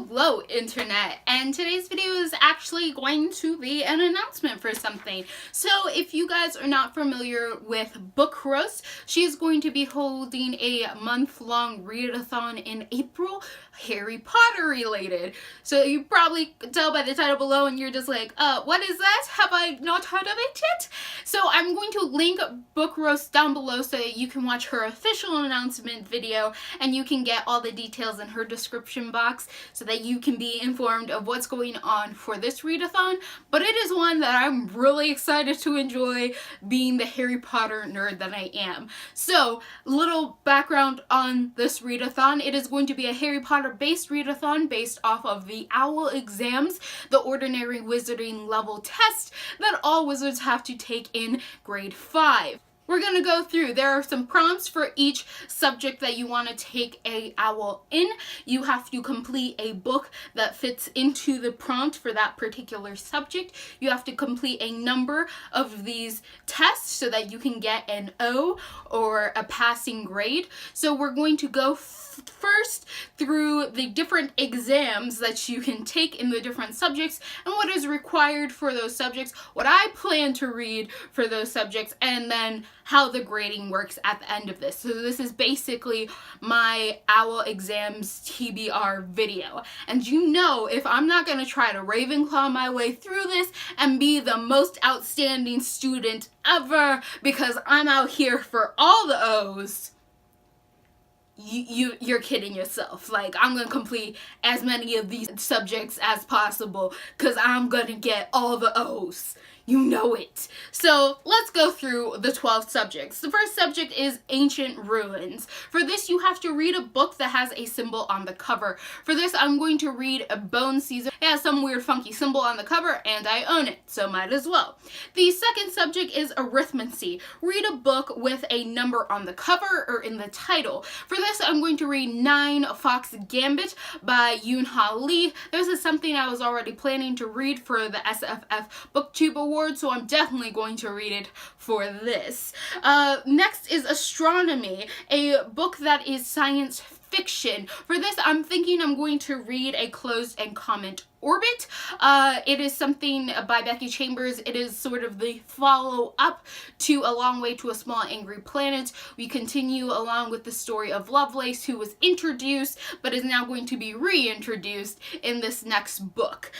Hello internet, and today's video is actually going to be an announcement for something. So if you guys are not familiar with Book Roast, she is going to be holding a month-long readathon in April, Harry Potter related. So you probably could tell by the title below and you're just like, what is that? Have I not heard of it yet? So I'm going to link Book Roast down below so that you can watch her official announcement video and you can get all the details in her description box so that you can be informed of what's going on for this readathon. But it is one that I'm really excited to enjoy, being the Harry Potter nerd that I am. So, little background on this readathon. It is going to be a Harry Potter based readathon based off of the OWL exams, the ordinary wizarding level test that all wizards have to take in grade 5. We're going to go through. There are some prompts for each subject that you want to take a OWL in. You have to complete a book that fits into the prompt for that particular subject. You have to complete a number of these tests so that you can get an O or a passing grade. So we're going to go first through the different exams that you can take in the different subjects and what is required for those subjects, what I plan to read for those subjects, and then how the grading works at the end of this. So this is basically my OWL exams TBR video. And you know, if I'm not going to try to Ravenclaw my way through this and be the most outstanding student ever because I'm out here for all the O's, you're kidding yourself. Like, I'm gonna complete as many of these subjects as possible because I'm gonna get all the O's. You know it. So let's go through the 12 subjects. The first subject is Ancient Ruins. For this, you have to read a book that has a symbol on the cover. For this, I'm going to read a Bone Season. It has some weird funky symbol on the cover and I own it, so might as well. The second subject is Arithmancy. Read a book with a number on the cover or in the title. For this, I'm going to read 9 Fox Gambit by Yoon-Ha Lee. This is something I was already planning to read for the SFF BookTube Award, so I'm definitely going to read it for this. Next is Astronomy, a book that is science fiction. For this, I'm thinking I'm going to read A Closed and Comment Orbit. It is something by Becky Chambers. It is sort of the follow-up to A Long Way to a Small Angry Planet. We continue along with the story of Lovelace, who was introduced but is now going to be reintroduced in this next book.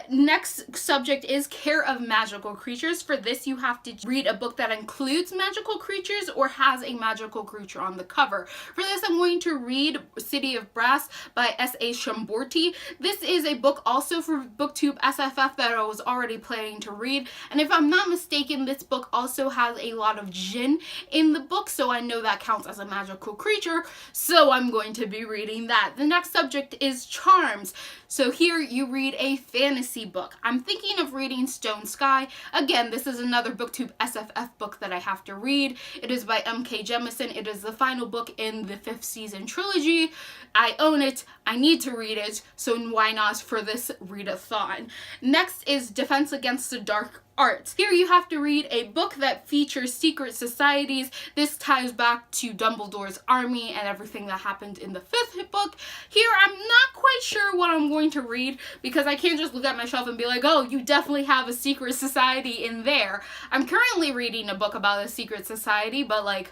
Next subject is Care of Magical Creatures. For this, you have to read a book that includes magical creatures or has a magical creature on the cover. For this, I'm going to read City of Brass by S.A. Shamborti. This is a book also for BookTube SFF that I was already planning to read, and if I'm not mistaken, this book also has a lot of djinn in the book, so I know that counts as a magical creature, so I'm going to be reading that. The next subject is Charms. So here you read a fantasy book. I'm thinking of reading Stone Sky. Again, this is another BookTube SFF book that I have to read. It is by M.K. Jemisin. It is the final book in the 5th season trilogy. I own it. I need to read it, so why not for this readathon. Next is Defense Against the Dark Arts. Here you have to read a book that features secret societies. This ties back to Dumbledore's army and everything that happened in the 5th book. Here I'm not quite sure what I'm going to read because I can't just look at my shelf and be like, oh, you definitely have a secret society in there. I'm currently reading a book about a secret society, but like,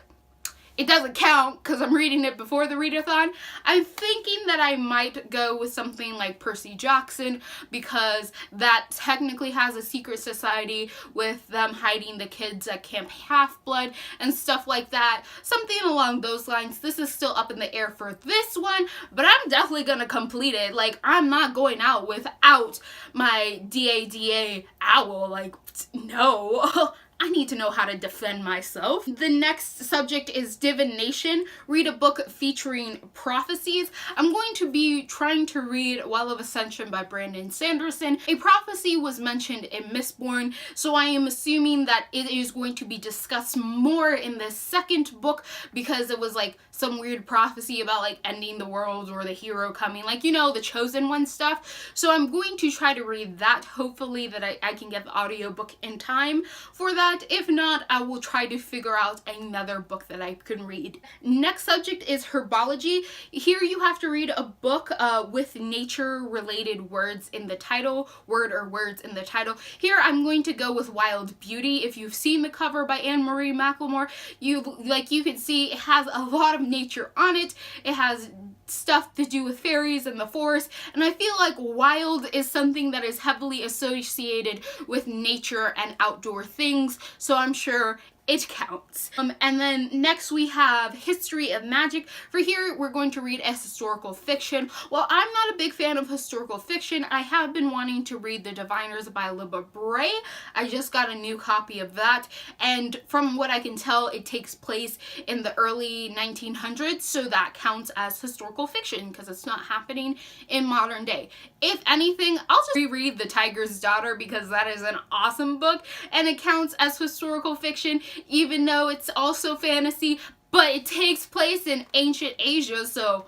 it doesn't count because I'm reading it before the readathon. I'm thinking that I might go with something like Percy Jackson because that technically has a secret society with them hiding the kids at Camp Half-Blood and stuff like that. Something along those lines. This is still up in the air for this one, but I'm definitely going to complete it. Like, I'm not going out without my DADA OWL. Like, no. I need to know how to defend myself. The next subject is Divination. Read a book featuring prophecies. I'm going to be trying to read Well of Ascension by Brandon Sanderson. A prophecy was mentioned in Mistborn, so I am assuming that it is going to be discussed more in the second book because it was like some weird prophecy about like ending the world or the hero coming, like, you know, the chosen one stuff. So I'm going to try to read that. Hopefully that I can get the audiobook in time for that. If not, I will try to figure out another book that I can read. Next subject is herbology. Here you have to read a book with nature related words in the title, words in the title. Here I'm going to go with Wild Beauty. If you've seen the cover by Anne-Marie McLemore, you can see it has a lot of nature on it. It has stuff to do with fairies and the forest, and I feel like wild is something that is heavily associated with nature and outdoor things, so I'm sure it counts. And then next we have History of Magic. For here, we're going to read a historical fiction. While I'm not a big fan of historical fiction, I have been wanting to read The Diviners by Libba Bray. I just got a new copy of that, and from what I can tell, it takes place in the early 1900s, so that counts as historical fiction because it's not happening in modern day. If anything, I'll just reread The Tiger's Daughter because that is an awesome book, and it counts as historical fiction, even though it's also fantasy, but it takes place in ancient Asia, so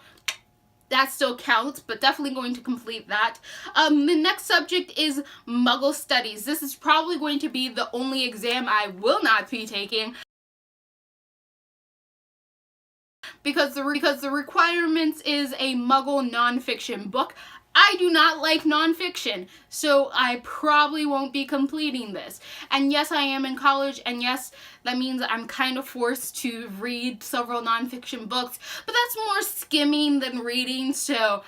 that still counts, but definitely going to complete that. The next subject is Muggle Studies. This is probably going to be the only exam I will not be taking because the requirements is a Muggle nonfiction book. I do not like nonfiction, so I probably won't be completing this. And yes, I am in college, and yes, that means I'm kind of forced to read several nonfiction books, but that's more skimming than reading, so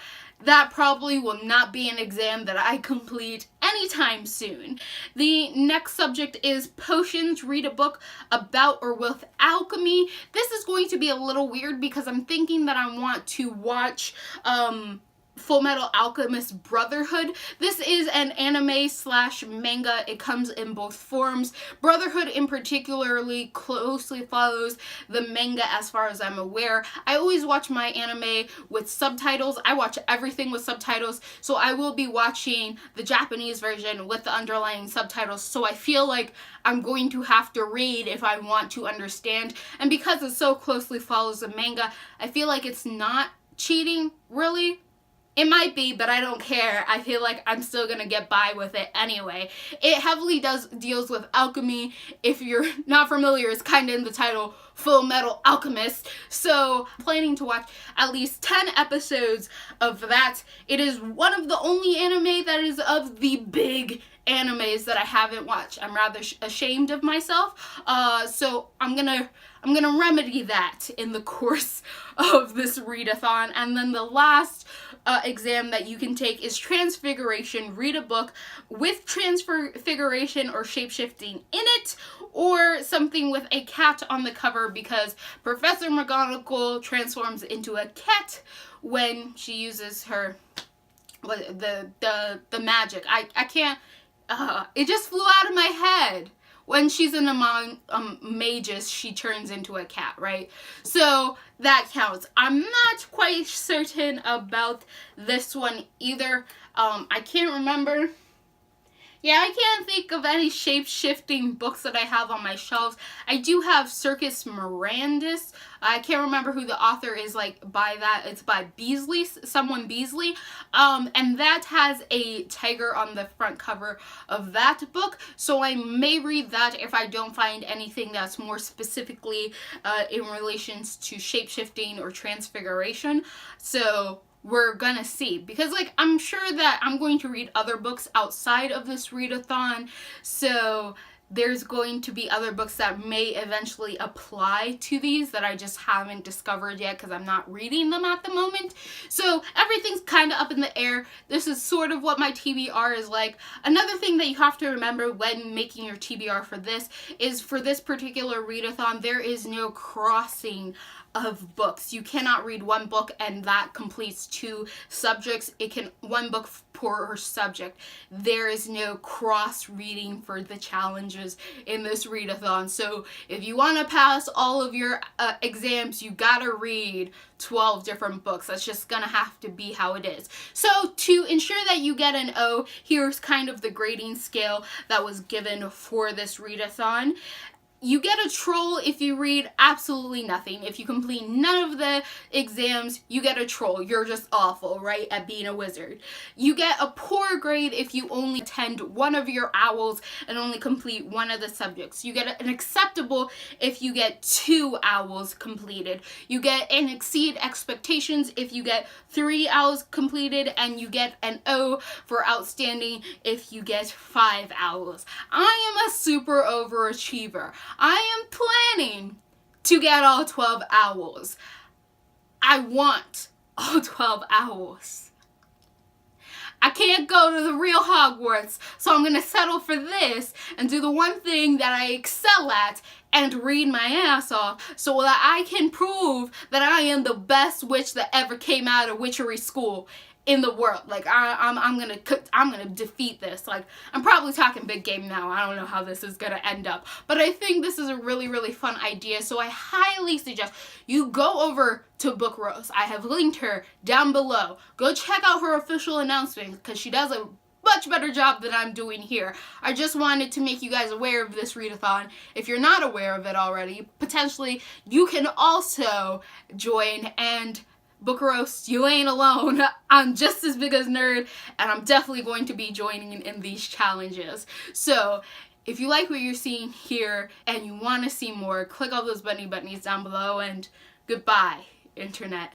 that probably will not be an exam that I complete anytime soon. The next subject is potions. Read a book about or with alchemy. This is going to be a little weird because I'm thinking that I want to watch Full Metal Alchemist Brotherhood. This is an anime slash manga. It comes in both forms. Brotherhood in particularly closely follows the manga as far as I'm aware. I always watch my anime with subtitles. I watch everything with subtitles, so I will be watching the Japanese version with the underlying subtitles, so I feel like I'm going to have to read if I want to understand. And because it so closely follows the manga, I feel like it's not cheating, really. It might be, but I don't care. I feel like I'm still gonna get by with it anyway. It heavily deals with alchemy. If you're not familiar, it's kind of in the title, Full Metal Alchemist. So, planning to watch at least 10 episodes of that. It is one of the only anime that is of the big animes that I haven't watched. I'm rather ashamed of myself. So I'm gonna remedy that in the course of this readathon. And then the last exam that you can take is Transfiguration. Read a book with transfiguration or shapeshifting in it, or something with a cat on the cover, because Professor McGonagall transforms into a cat when she uses her the magic. I can't. It just flew out of my head. When she's in a magus, she turns into a cat, right? So that counts. I'm not quite certain about this one either. I can't remember. Yeah, I can't think of any shape-shifting books that I have on my shelves. I do have Circus Mirandus. I can't remember who the author is by that. It's by Beasley, someone Beasley. And that has a tiger on the front cover of that book. So I may read that if I don't find anything that's more specifically in relations to shape-shifting or transfiguration. So we're gonna see, because I'm sure that I'm going to read other books outside of this readathon, so there's going to be other books that may eventually apply to these that I just haven't discovered yet because I'm not reading them at the moment. So everything's kind of up in the air. This is sort of what my TBR is like. Another thing that you have to remember when making your TBR for this is, for this particular readathon, there is no crossing of books. You cannot read one book and that completes 2 subjects. It can one book per subject. There is no cross reading for the challenges in this readathon. So if you want to pass all of your exams, you gotta read 12 different books. That's just gonna have to be how it is. So to ensure that you get an O, here's kind of the grading scale that was given for this readathon. You get a troll if you read absolutely nothing. If you complete none of the exams, you get a troll. You're just awful, right, at being a wizard. You get a poor grade if you only attend one of your owls and only complete one of the subjects. You get an acceptable if you get 2 owls completed. You get an exceed expectations if you get 3 owls completed, and you get an O for outstanding if you get 5 owls. I am a super overachiever. I am planning to get all 12 owls. I want all 12 owls. I can't go to the real Hogwarts, so I'm going to settle for this and do the one thing that I excel at and read my ass off so that I can prove that I am the best witch that ever came out of witchery school in the world. Like, I'm gonna defeat this. Like, I'm probably talking big game now. I don't know how this is gonna end up, but I think this is a really, really fun idea. So I highly suggest you go over to Book Rose. I have linked her down below. Go check out her official announcements because she does a much better job than I'm doing here. I just wanted to make you guys aware of this readathon. If you're not aware of it already, potentially you can also join. And Book Roast, you ain't alone. I'm just as big as nerd, and I'm definitely going to be joining in these challenges. So if you like what you're seeing here and you want to see more, click all those bunnies down below, and goodbye, internet.